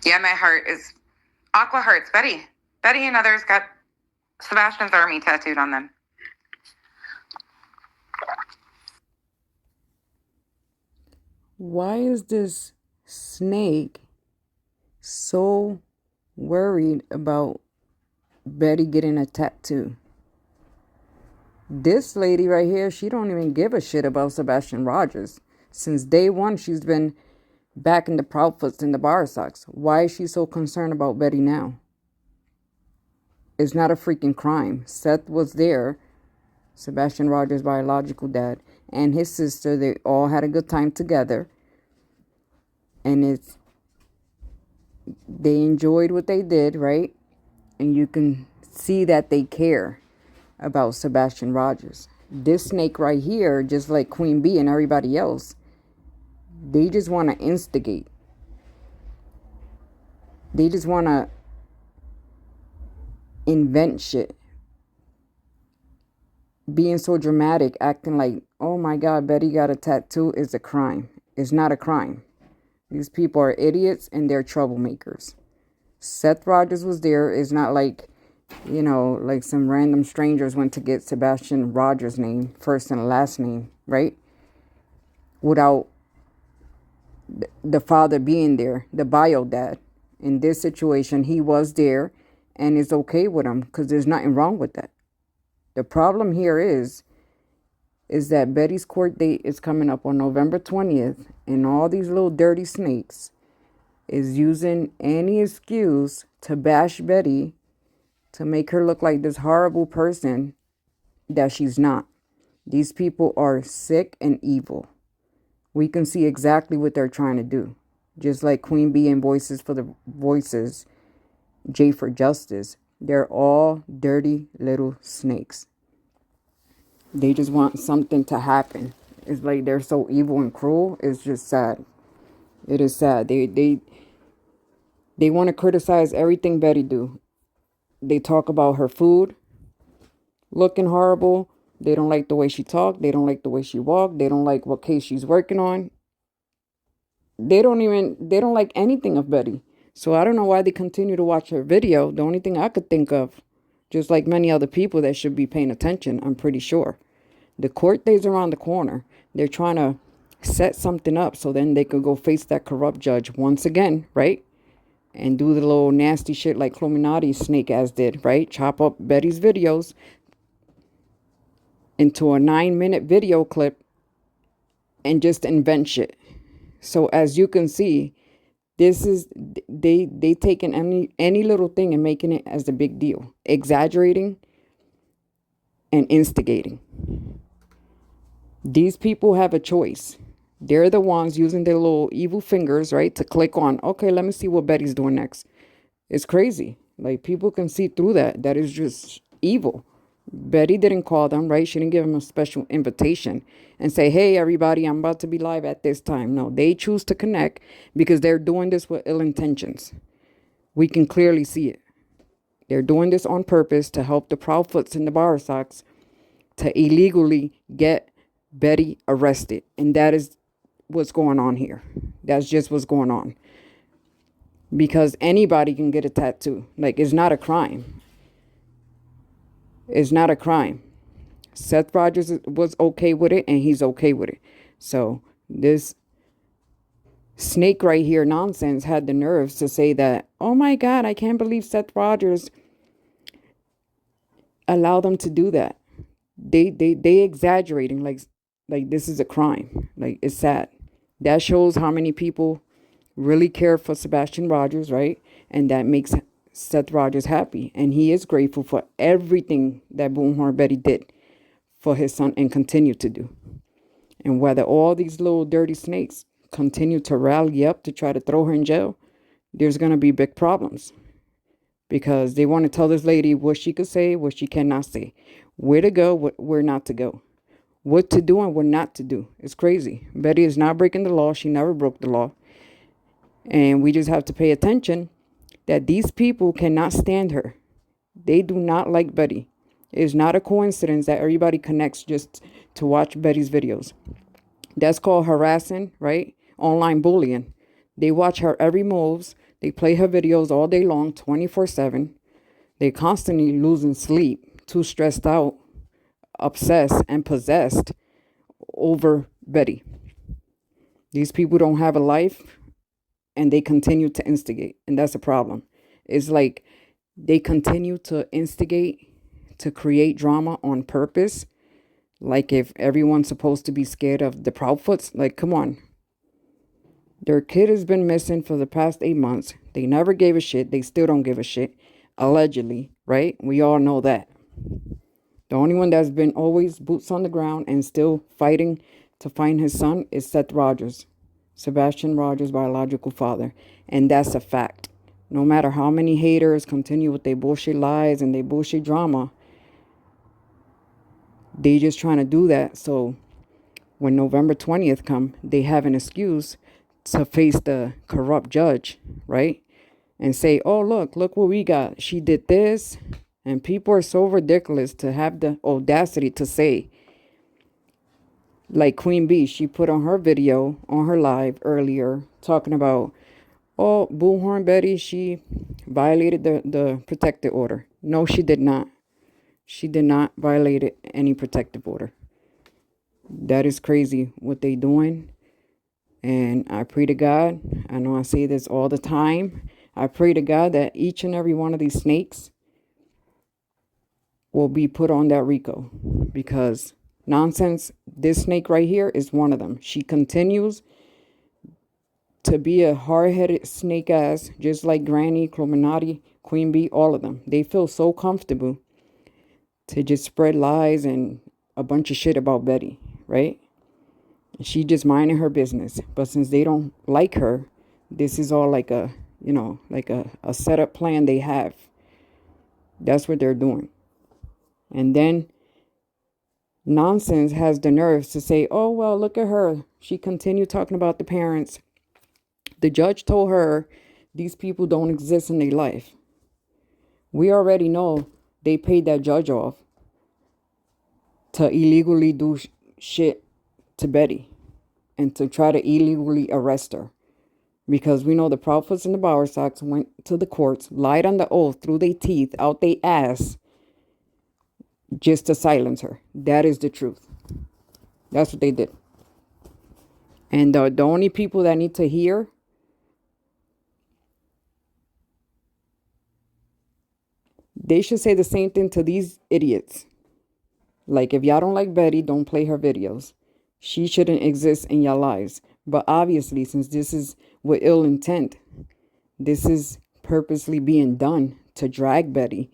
Yeah, my heart is Aqua Hearts. Betty and others got Sebastian's army tattooed on them. Why is this snake so worried about Betty getting a tattoo? This lady right here, she don't even give a shit about Sebastian Rogers. Since day one, she's been back in the Proudfoots and the Bar Sox. Why is she so concerned about Betty now? It's not a freaking crime. Seth was there, Sebastian Rogers' biological dad, and his sister. They all had a good time together. And they enjoyed what they did, right? And you can see that they care about Sebastian Rogers. This snake right here, just like Queen Bee and everybody else, they just want to instigate. They just want to invent shit. Being so dramatic, acting like, oh my God, Betty got a tattoo is a crime. It's not a crime. These people are idiots and they're troublemakers. Seth Rogers was there. It's not like, like some random strangers went to get Sebastian Rogers' name, first and last name, right? Without the father being there, the bio dad. In this situation, he was there and it's okay with him because there's nothing wrong with that. The problem here is that Betty's court date is coming up on November 20th, and all these little dirty snakes is using any excuse to bash Betty to make her look like this horrible person that she's not. These people are sick and evil. We can see exactly what they're trying to do. Just like Queen Bee and Voices for the Voices, J for Justice, they're all dirty little snakes. They just want something to happen. It's like they're so evil and cruel. It's just sad. It is sad. They want to criticize everything Betty do. They talk about her food looking horrible. They don't like the way she talked. They don't like the way she walked. They don't like what case she's working on. They don't like anything of Betty. So I don't know why they continue to watch her video. The only thing I could think of, just like many other people that should be paying attention, I'm pretty sure. The court days around the corner. They're trying to set something up so then they could go face that corrupt judge once again, right? And do the little nasty shit like Illuminati snake ass did, right? Chop up Betty's videos into a 9-minute video clip and just invent shit. So as you can see, this is they taking any little thing and making it as a big deal, exaggerating and instigating. These people have a choice. They're the ones using their little evil fingers, right, to click on, okay, let me see what Betty's doing next. It's crazy. Like, people can see through that. That is just evil. Betty didn't call them, right? She didn't give them a special invitation and say, hey, everybody, I'm about to be live at this time. No, they choose to connect because they're doing this with ill intentions. We can clearly see it. They're doing this on purpose to help the Proudfoots and the Bar Sox to illegally get Betty arrested. And that is what's going on here. That's just what's going on. Because anybody can get a tattoo. Like, it's not a crime. It's not a crime. Seth Rogers was okay with it, and he's okay with it. So this snake right here nonsense had the nerves to say that, oh my God, I can't believe Seth Rogers allowed them to do that. They exaggerating like this is a crime. Like, it's sad. That shows how many people really care for Sebastian Rogers, right? And that makes Seth Rogers happy. And he is grateful for everything that Boomhorn Betty did for his son and continue to do. And whether all these little dirty snakes continue to rally up to try to throw her in jail, there's going to be big problems. Because they want to tell this lady what she could say, what she cannot say. Where to go, where not to go. What to do and what not to do. It's crazy. Betty is not breaking the law. She never broke the law. And we just have to pay attention that these people cannot stand her. They do not like Betty. It's not a coincidence that everybody connects just to watch Betty's videos. That's called harassing, right? Online bullying. They watch her every moves They play her videos all day long, 24/7. They constantly losing sleep, too stressed out, obsessed, and possessed over Betty. These people don't have a life and they continue to instigate. And that's a problem. It's like they continue to instigate, to create drama on purpose. Like if everyone's supposed to be scared of the Proudfoots, like, come on. Their kid has been missing for the past 8 months. They never gave a shit. They still don't give a shit. Allegedly, right? We all know that. The only one that's been always boots on the ground and still fighting to find his son is Seth Rogers, Sebastian Rogers' biological father. And that's a fact. No matter how many haters continue with their bullshit lies and their bullshit drama, they just trying to do that. So when November 20th come, they have an excuse to face the corrupt judge, right? And say, oh, look what we got. She did this. And people are so ridiculous to have the audacity to say, like Queen Bee, she put on her video, on her live earlier, talking about, oh, Bullhorn Betty, she violated the protective order. No, she did not. She did not violate any protective order. That is crazy what they doing. And I pray to God, I know I say this all the time, I pray to God that each and every one of these snakes will be put on that RICO, because nonsense, this snake right here is one of them. She continues to be a hard-headed snake ass, just like Granny, Clominati, Queen Bee, all of them. They feel so comfortable to just spread lies and a bunch of shit about Betty, right? She just minding her business. But since they don't like her, this is all like a, like a setup plan they have. That's what they're doing. And then nonsense has the nerves to say, oh, well, look at her. She continued talking about the parents. The judge told her these people don't exist in their life. We already know they paid that judge off to illegally do shit to Betty and to try to illegally arrest her. Because we know the Proudfoots and the Bowersocks went to the courts, lied on the oath through their teeth, out their ass, just to silence her. That is the truth. That's what they did. And the only people that need to hear, they should say the same thing to these idiots. Like, if y'all don't like Betty, don't play her videos. She shouldn't exist in your lives. But obviously, since this is with ill intent, this is purposely being done to drag Betty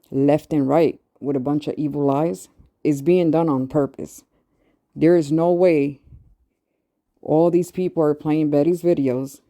left and right with a bunch of evil lies, it's being done on purpose. There is no way all these people are playing Betty's videos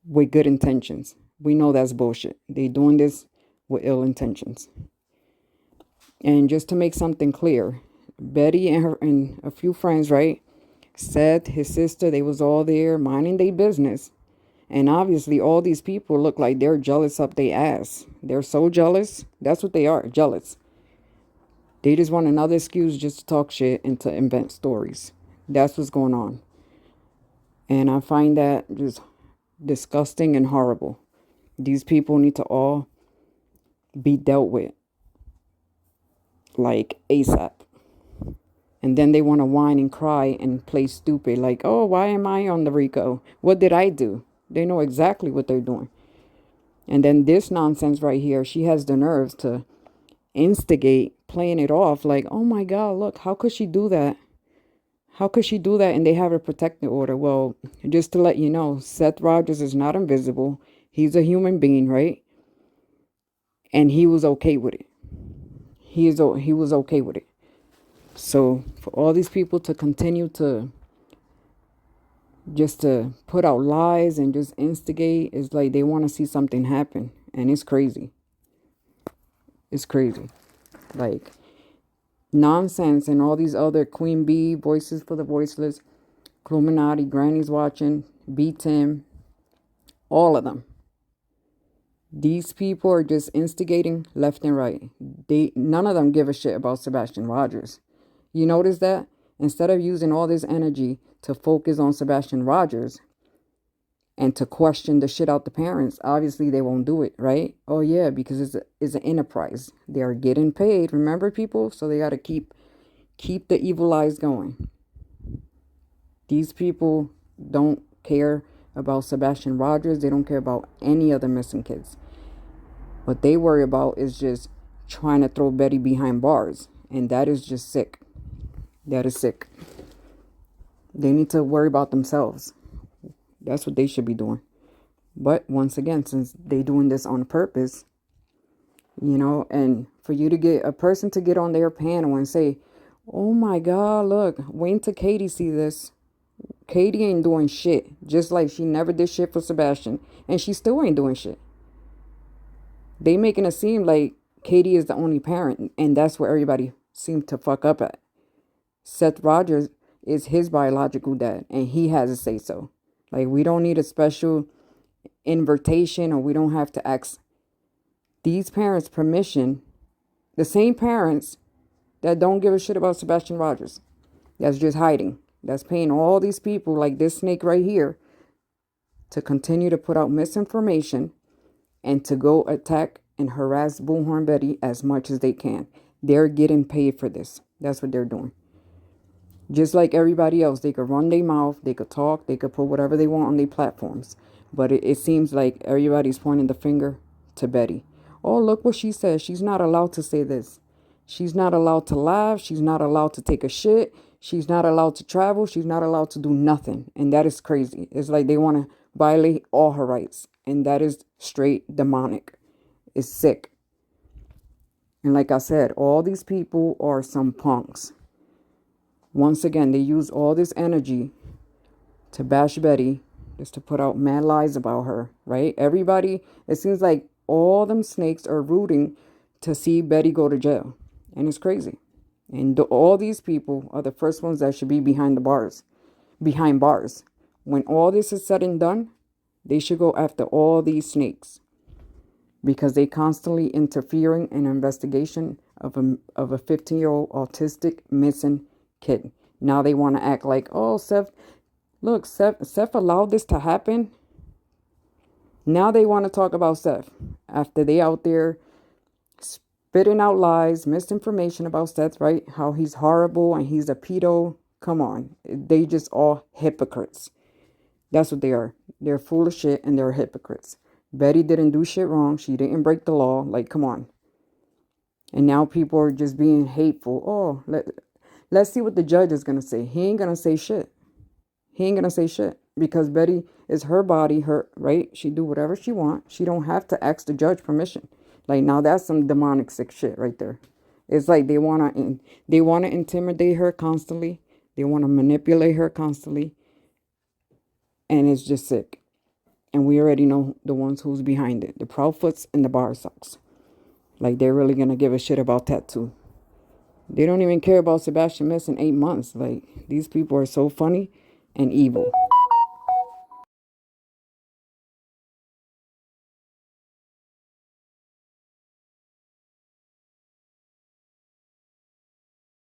with good intentions. We know that's bullshit. They doing this with ill intentions. And just to make something clear, Betty and her and a few friends, right? Seth, his sister, they was all there minding their business. And obviously all these people look like they're jealous up their ass. They're so jealous. That's what they are, jealous. They just want another excuse just to talk shit and to invent stories. That's what's going on. And I find that just disgusting and horrible. These people need to all be dealt with, like ASAP. And then they want to whine and cry and play stupid. Like, oh, why am I on the RICO? What did I do? They know exactly what they're doing. And then this nonsense right here, she has the nerves to instigate playing it off like, oh my God, look, how could she do that? How could she do that? And they have a protective order. Well, just to let you know, Seth Rogers is not invisible. He's a human being, right? And he was okay with it. He was okay with it. So for all these people to continue to just to put out lies and just instigate, is like they want to see something happen. And it's crazy. It's crazy. Like nonsense and all these other Queen Bee, Voices for the Voiceless, Illuminati, Granny's Watching, B Tim, all of them. These people are just instigating left and right. None of them give a shit about Sebastian Rogers. You notice that? Instead of using all this energy to focus on Sebastian Rogers, and to question the shit out the parents. Obviously, they won't do it, right? Oh yeah, because it's an enterprise. They are getting paid. Remember, people, so they got to keep the evil lies going. These people don't care about Sebastian Rogers. They don't care about any other missing kids. What they worry about is just trying to throw Betty behind bars, and that is just sick. That is sick. They need to worry about themselves. That's what they should be doing. But once again, since they doing this on purpose, and for you to get a person to get on their panel and say, oh my God, look, wait until Katie see this. Katie ain't doing shit. Just like she never did shit for Sebastian. And she still ain't doing shit. They making it seem like Katie is the only parent. And that's where everybody seems to fuck up at. Seth Rogers is his biological dad. And he has a say so. Like, we don't need a special invitation, or we don't have to ask these parents permission. The same parents that don't give a shit about Sebastian Rogers. That's just hiding. That's paying all these people like this snake right here to continue to put out misinformation and to go attack and harass Bullhorn Betty as much as they can. They're getting paid for this. That's what they're doing. Just like everybody else, they could run their mouth, they could talk, they could put whatever they want on their platforms. But it seems like everybody's pointing the finger to Betty. Oh, look what she says. She's not allowed to say this. She's not allowed to laugh. She's not allowed to take a shit. She's not allowed to travel. She's not allowed to do nothing. And that is crazy. It's like they want to violate all her rights. And that is straight demonic. It's sick. And like I said, all these people are some punks. Once again, they use all this energy to bash Betty, just to put out mad lies about her, right? Everybody, it seems like all them snakes are rooting to see Betty go to jail. And it's crazy. And all these people are the first ones that should be behind bars. When all this is said and done, they should go after all these snakes, because they constantly interfering in an investigation of a 15-year-old autistic missing kid. Now they want to act like, oh, Seth allowed this to happen. Now they want to talk about Seth after they out there spitting out lies, misinformation about Seth, right? How he's horrible and he's a pedo. Come on. They just all hypocrites. That's what they are. They're full of shit and they're hypocrites. Betty didn't do shit wrong. She didn't break the law. Like, come on. And now people are just being hateful. Oh, let's see what the judge is going to say. He ain't going to say shit. He ain't going to say shit. Because Betty is her body, her, right? She do whatever she want. She don't have to ask the judge permission. Like, now that's some demonic sick shit right there. It's like they want to intimidate her constantly. They want to manipulate her constantly. And it's just sick. And we already know the ones who's behind it. The Proudfoots and the Barsocks. Like, they're really going to give a shit about Tattoo. They don't even care about Sebastian missing 8 months. Like, these people are so funny and evil.